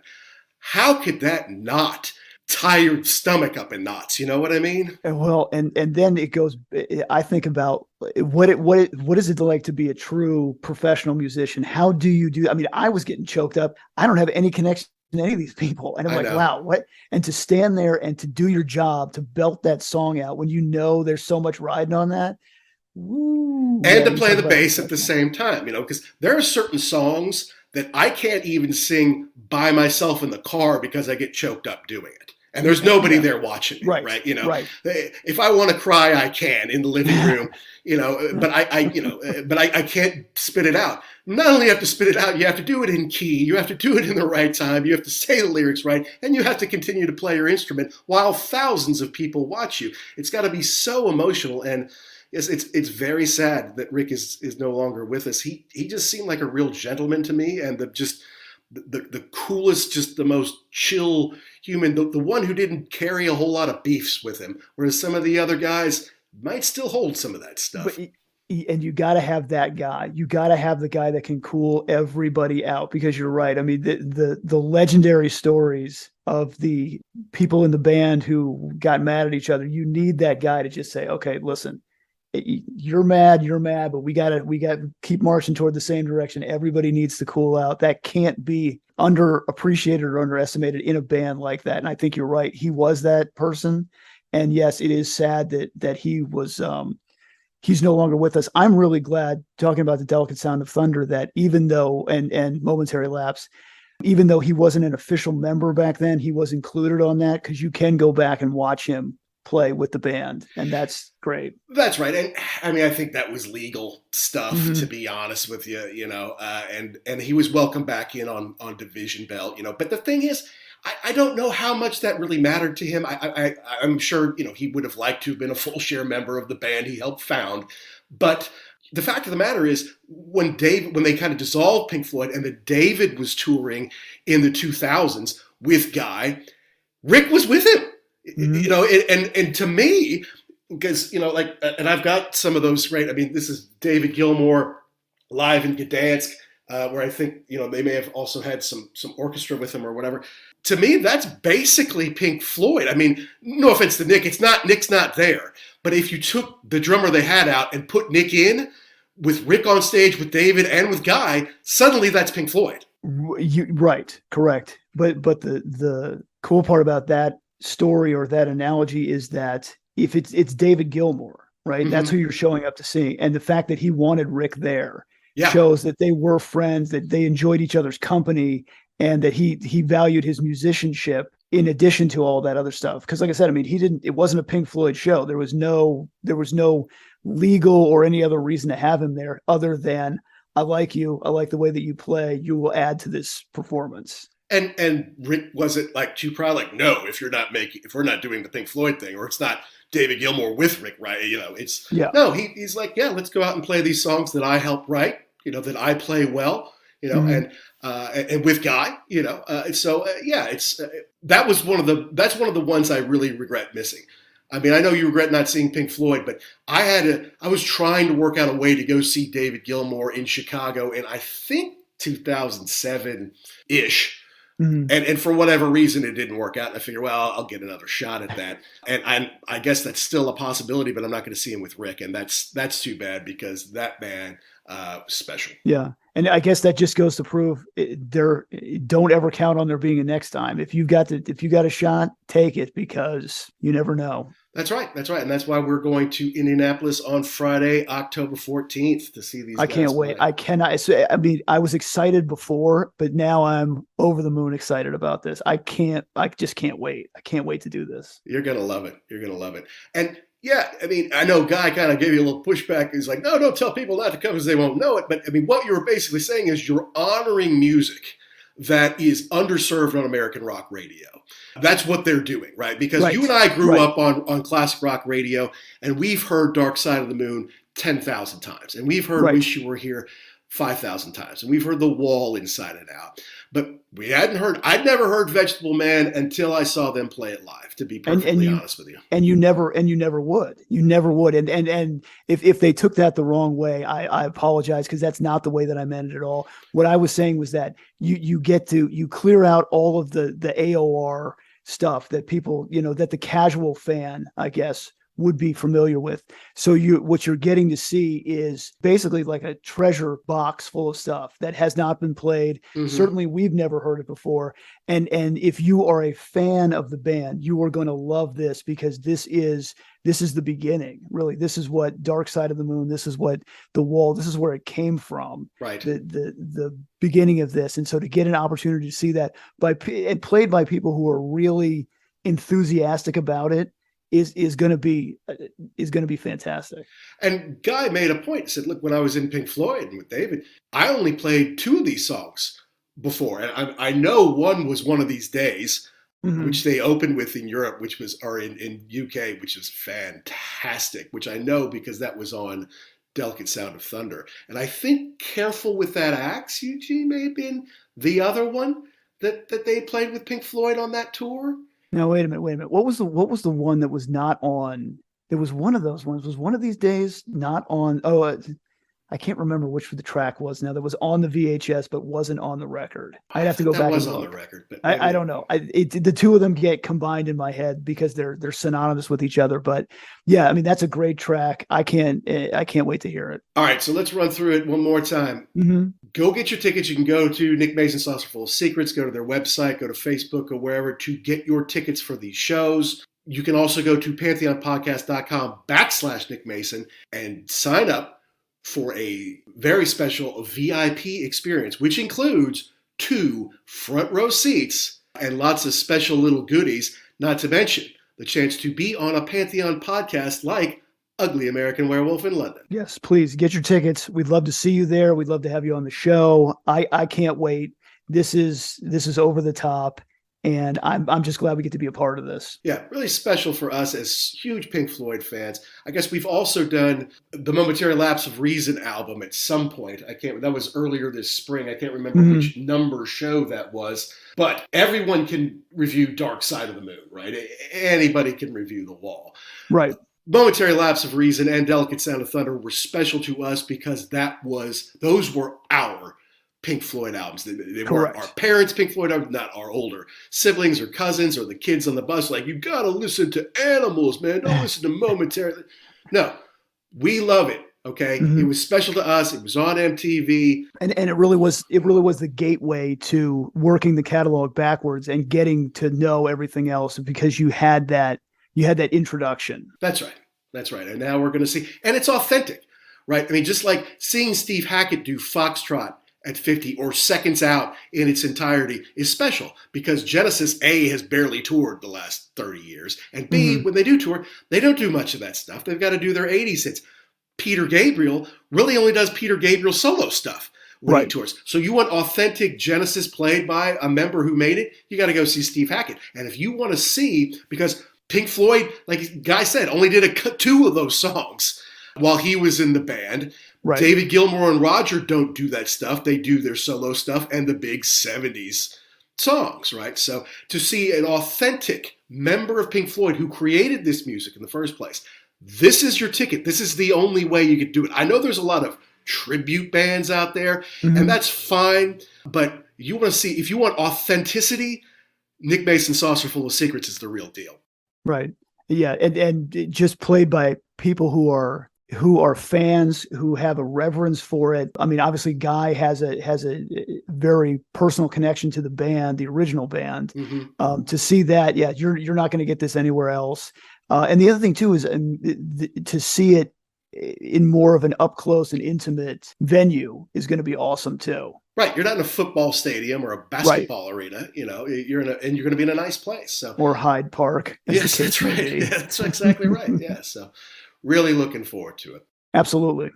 How could that not tie your stomach up in knots. You know what I mean? And then it goes. I think about what is it like to be a true professional musician? How do you do? I mean, I was getting choked up. I don't have any connection to any of these people, and I'm like, wow, what? And to stand there and to do your job, to belt that song out when you know there's so much riding on that. Woo, and to play the bass at the same time, because there are certain songs that I can't even sing by myself in the car because I get choked up doing it. And there's nobody there watching me, right? Right. If I want to cry, I can in the living room, but I can't spit it out. Not only have to spit it out, you have to do it in key. You have to do it in the right time. You have to say the lyrics right, and you have to continue to play your instrument while thousands of people watch you. It's got to be so emotional, and it's very sad that Rick is no longer with us. He just seemed like a real gentleman to me, and the coolest, just the most chill human, the one who didn't carry a whole lot of beefs with him, whereas some of the other guys might still hold some of that stuff. And you got to have that guy. You got to have the guy that can cool everybody out, because you're right. I mean, the legendary stories of the people in the band who got mad at each other. You need that guy to just say, okay, listen, you're mad, but we got to keep marching toward the same direction. Everybody needs to cool out. That can't be underappreciated or underestimated in a band like that. And I think you're right. He was that person. And yes, it is sad that he was, he's no longer with us. I'm really glad, talking about The Delicate Sound of Thunder, that even though, and Momentary Lapse, even though he wasn't an official member back then, he was included on that, because you can go back and watch him play with the band, and that's great. That's right. And I mean, I think that was legal stuff, to be honest with you, and he was welcome back in on Division Belt, but the thing is, I don't know how much that really mattered to him. I'm sure, he would have liked to have been a full share member of the band he helped found, but the fact of the matter is, when they kind of dissolved Pink Floyd and that David was touring in the 2000s with Guy, Rick was with him. And to me, because, and I've got some of those, right? I mean, this is David Gilmour live in Gdansk, where I think, they may have also had some orchestra with him or whatever. To me, that's basically Pink Floyd. I mean, no offense to Nick's not there. But if you took the drummer they had out and put Nick in with Rick on stage with David and with Guy, suddenly that's Pink Floyd. Right. Correct. But the cool part about that story or that analogy is that if it's David Gilmour, right? That's who you're showing up to see. And the fact that he wanted Rick there shows that they were friends, that they enjoyed each other's company, and that he valued his musicianship in addition to all that other stuff. Because like I said, I mean, it wasn't a Pink Floyd show. There was no legal or any other reason to have him there other than, I like you. I like the way that you play. You will add to this performance. And Rick wasn't like too proud, like, no, if we're not doing the Pink Floyd thing, or it's not David Gilmour with Rick Wright, no, he's like, yeah, let's go out and play these songs that I helped write, that I play well, and with Guy, it's that's one of the ones I really regret missing. I mean, I know you regret not seeing Pink Floyd, but I was trying to work out a way to go see David Gilmour in Chicago in, I think, 2007-ish. And for whatever reason, it didn't work out. And I figured, well, I'll get another shot at that. And I guess that's still a possibility, but I'm not going to see him with Rick. And that's too bad, because that man was special. Yeah. And I guess that just goes to prove don't ever count on there being a next time. If you got a shot, take it, because you never know. That's right. And that's why we're going to Indianapolis on Friday, October 14th, to see these guys. I can't wait. I cannot. I mean, I was excited before, but now I'm over the moon excited about this. I just can't wait. I can't wait to do this. You're going to love it. And yeah, I mean, I know Guy kind of gave you a little pushback. He's like, no, don't tell people not to come because they won't know it. But I mean, what you were basically saying is you're honoring music that is underserved on American rock radio. That's what they're doing, right? Because you and I grew up on classic rock radio, and we've heard Dark Side of the Moon 10,000 times. And we've heard Wish You Were Here 5,000 times. And we've heard The Wall Inside and Out. But I'd never heard Vegetable Man until I saw them play it live, to be perfectly honest with you. And you never would. And if they took that the wrong way, I apologize, because that's not the way that I meant it at all. What I was saying was that you clear out all of the AOR stuff that people, that the casual fan, I guess, would be familiar with. So what you're getting to see is basically like a treasure box full of stuff that has not been played. Mhm. Certainly we've never heard it before. And if you are a fan of the band, you are going to love this, because this is the beginning. Really, this is what Dark Side of the Moon, this is what The Wall, this is where it came from. Right. The beginning of this. And so to get an opportunity to see that and played by people who are really enthusiastic about it is going to be fantastic. And Guy made a point. He said, look, when I was in Pink Floyd and with David, I only played 2 of these songs before. And I know one was One of These Days, Mhm. which they opened with in Europe, or in UK, which is fantastic, which I know because that was on Delicate Sound of Thunder. And I think Careful with That Axe, Eugene, may have been the other one that they played with Pink Floyd on that tour. Now, wait a minute. What was the one that was not on? There was one of those ones. Was One of These Days not on? I can't remember which the track was now. That was on the VHS, but wasn't on the record. I'd have to go back. That was and on look. the record, but I don't know. The two of them get combined in my head because they're synonymous with each other. But yeah, I mean, that's a great track. I can't wait to hear it. All right, so let's run through it one more time. Mm-hmm. Go get your tickets. You can go to Nick Mason Saucerful of Secrets, go to their website, go to Facebook or wherever to get your tickets for these shows. You can also go to pantheonpodcast.com/Nick Mason and sign up for a very special VIP experience, which includes 2 front row seats and lots of special little goodies, not to mention the chance to be on a Pantheon podcast like Ugly American Werewolf in London. Yes, please get your tickets. We'd love to see you there. We'd love to have you on the show. I can't wait. This is over the top, and I'm just glad we get to be a part of this. Yeah, really special for us as huge Pink Floyd fans. I guess we've also done the Momentary Lapse of Reason album at some point. That was earlier this spring. I can't remember which number show that was. But everyone can review Dark Side of the Moon, right? Anybody can review The Wall. Right. Momentary Lapse of Reason and Delicate Sound of Thunder were special to us because those were our Pink Floyd albums. They weren't our parents' Pink Floyd albums, not our older siblings or cousins or the kids on the bus. Like, you got to listen to Animals, man. Don't listen to Momentary. No, we love it. Okay. Mm-hmm. It was special to us. It was on MTV. And it really was the gateway to working the catalog backwards and getting to know everything else, because you had that introduction. That's right. And now we're going to see, and it's authentic, right? I mean, just like seeing Steve Hackett do Foxtrot at 50 or Seconds Out in its entirety is special, because Genesis, A, has barely toured the last 30 years, and B, when they do tour, they don't do much of that stuff. They've got to do their 80s hits. Peter Gabriel really only does Peter Gabriel solo stuff when he tours. So you want authentic Genesis played by a member who made it, you got to go see Steve Hackett. And if you want to see, because Pink Floyd, like Guy said, only did 2 of those songs while he was in the band. Right. David Gilmour and Roger don't do that stuff. They do their solo stuff and the big 70s songs, right? So to see an authentic member of Pink Floyd who created this music in the first place, this is your ticket. This is the only way you could do it. I know there's a lot of tribute bands out there, and that's fine, but you want to see, if you want authenticity, Nick Mason Saucerful of Secrets is the real deal. Right. Yeah. And just played by people who are fans, who have a reverence for it. I mean, obviously Guy has a very personal connection to the band, the original band. To see that, you're not going to get this anywhere else. And the other thing too is to see it in more of an up close and intimate venue is going to be awesome too. Right, you're not in a football stadium or a basketball arena. You know, you're going to be in a nice place. So, or Hyde Park. Yes, that's right. Yeah, that's exactly right. Yeah, so really looking forward to it. Absolutely.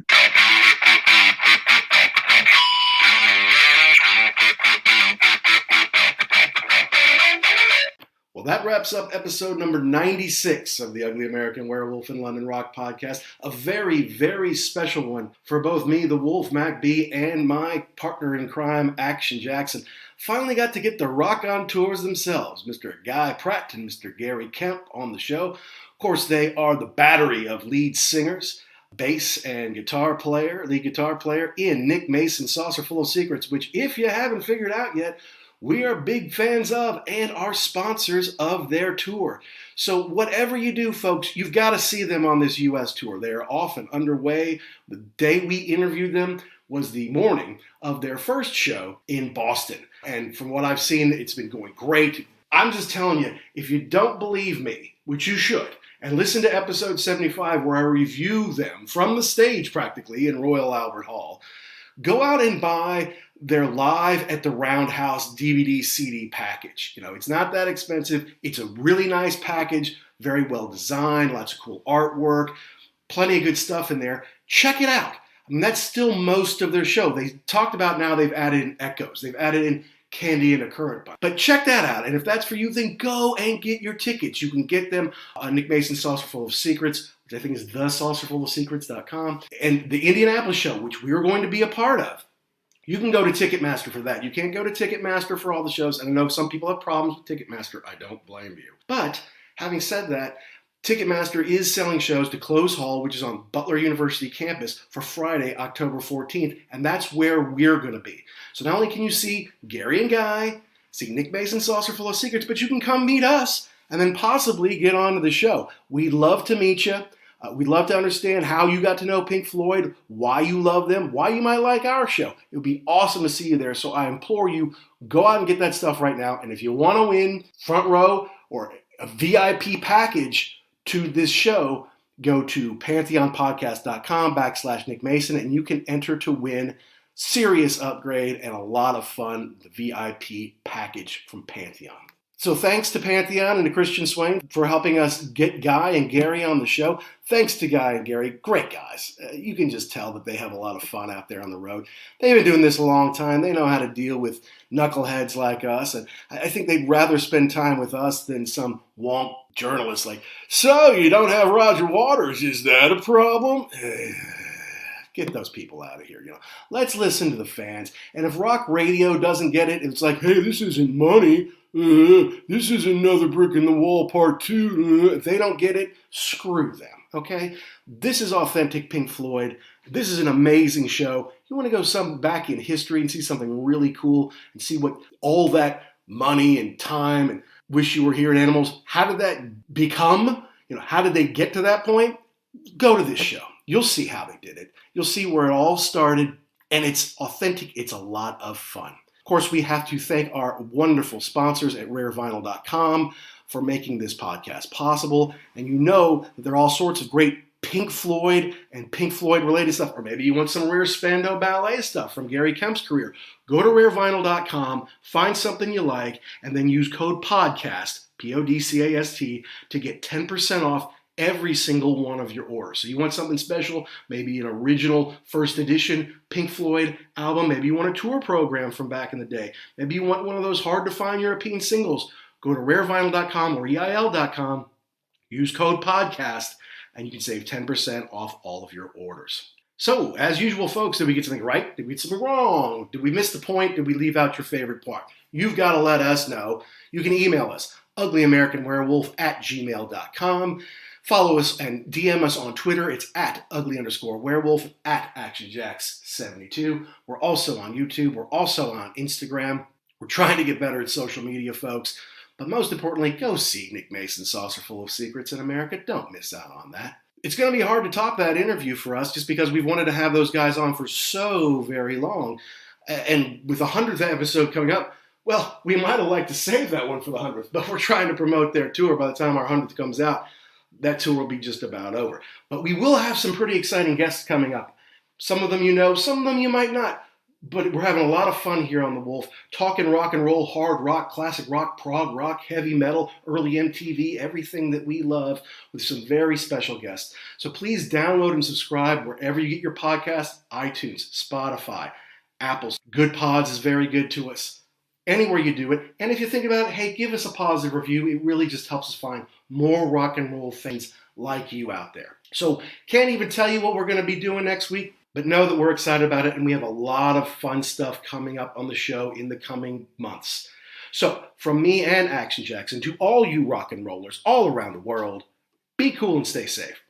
Well, that wraps up episode number 96 of the Ugly American Werewolf in London Rock podcast. A very, very special one for both me, the Wolf, Mac B, and my partner in crime, Action Jackson. Finally got to get the Rockonteurs themselves, Mr. Guy Pratt and Mr. Gary Kemp, on the show. Of course, they are the battery of lead singers, bass and lead guitar player in Nick Mason Saucerful of Secrets, which, if you haven't figured out yet, we are big fans of and are sponsors of their tour. So whatever you do, folks, you've got to see them on this U.S. tour. They are off and underway. The day we interviewed them was the morning of their first show in Boston. And from what I've seen, it's been going great. I'm just telling you, if you don't believe me, which you should, and listen to episode 75 where I review them from the stage practically in Royal Albert Hall, go out and buy their Live at the Roundhouse DVD CD package. You know, it's not that expensive. It's a really nice package, very well designed, lots of cool artwork, plenty of good stuff in there. Check it out. I mean, that's still most of their show. They talked about now they've added in echoes. They've added in Candy and a Current Bunch. But check that out. And if that's for you, then go and get your tickets. You can get them on Nick Mason's Saucerful of Secrets, which I think is thesaucerfulofsecrets.com. And the Indianapolis show, which we're going to be a part of, you can go to Ticketmaster for that. You can't go to Ticketmaster for all the shows. And I know some people have problems with Ticketmaster. I don't blame you. But having said that, Ticketmaster is selling shows to Close Hall, which is on Butler University campus, for Friday, October 14th, and that's where we're going to be. So not only can you see Gary and Guy, see Nick Mason's Saucerful of Secrets, but you can come meet us and then possibly get onto the show. We'd love to meet you. We'd love to understand how you got to know Pink Floyd, why you love them, why you might like our show. It would be awesome to see you there, so I implore you, go out and get that stuff right now. And if you want to win front row or a VIP package to this show, go to pantheonpodcast.com/Nick Mason, and you can enter to win serious upgrade and a lot of fun, the VIP package from Pantheon. So thanks to Pantheon and to Christian Swain for helping us get Guy and Gary on the show. Thanks to Guy and Gary, great guys. You can just tell that they have a lot of fun out there on the road. They've been doing this a long time. They know how to deal with knuckleheads like us, and I think they'd rather spend time with us than some wonk journalist like, so you don't have Roger Waters, is that a problem? Get those people out of here, you know. Let's listen to the fans. And if rock radio doesn't get it, it's like, hey, this isn't money. This is another brick in the wall part 2. If they don't get it, screw them, okay? This is authentic Pink Floyd. This is an amazing show. You want to go back in history and see something really cool and see what all that money and time and Wish You Were Here and Animals, how did that become? You know, how did they get to that point? Go to this show. You'll see how they did it. You'll see where it all started, and it's authentic. It's a lot of fun. Of course, we have to thank our wonderful sponsors at rarevinyl.com for making this podcast possible. And you know that there are all sorts of great Pink Floyd and Pink Floyd related stuff, or maybe you want some rare Spandau Ballet stuff from Gary Kemp's career. Go to rarevinyl.com, find something you like, and then use code PODCAST, PODCAST, to get 10% off every single one of your orders. So you want something special, maybe an original first edition Pink Floyd album, maybe you want a tour program from back in the day, maybe you want one of those hard to find European singles, go to rarevinyl.com or EIL.com, use code PODCAST, and you can save 10% off all of your orders. So, as usual, folks, did we get something right? Did we get something wrong? Did we miss the point? Did we leave out your favorite part? You've got to let us know. You can email us, uglyamericanwerewolf@gmail.com. Follow us and DM us on Twitter. It's @ugly_werewolf, @actionjacks72. We're also on YouTube. We're also on Instagram. We're trying to get better at social media, folks. But most importantly, go see Nick Mason's Saucerful of Secrets in America. Don't miss out on that. It's going to be hard to top that interview for us just because we've wanted to have those guys on for so very long. And with the 100th episode coming up, well, we might have liked to save that one for the 100th, but we're trying to promote their tour. By the time our 100th comes out, that tour will be just about over. But we will have some pretty exciting guests coming up. Some of them you know, some of them you might not. But we're having a lot of fun here on The Wolf, talking rock and roll, hard rock, classic rock, prog rock, heavy metal, early MTV, everything that we love with some very special guests. So please download and subscribe wherever you get your podcasts, iTunes, Spotify, Apple's. Good Pods is very good to us. Anywhere you do it. And if you think about it, hey, give us a positive review. It really just helps us find more rock and roll things like you out there. So can't even tell you what we're going to be doing next week, but know that we're excited about it, and we have a lot of fun stuff coming up on the show in the coming months. So from me and Action Jackson to all you rock and rollers all around the world, be cool and stay safe.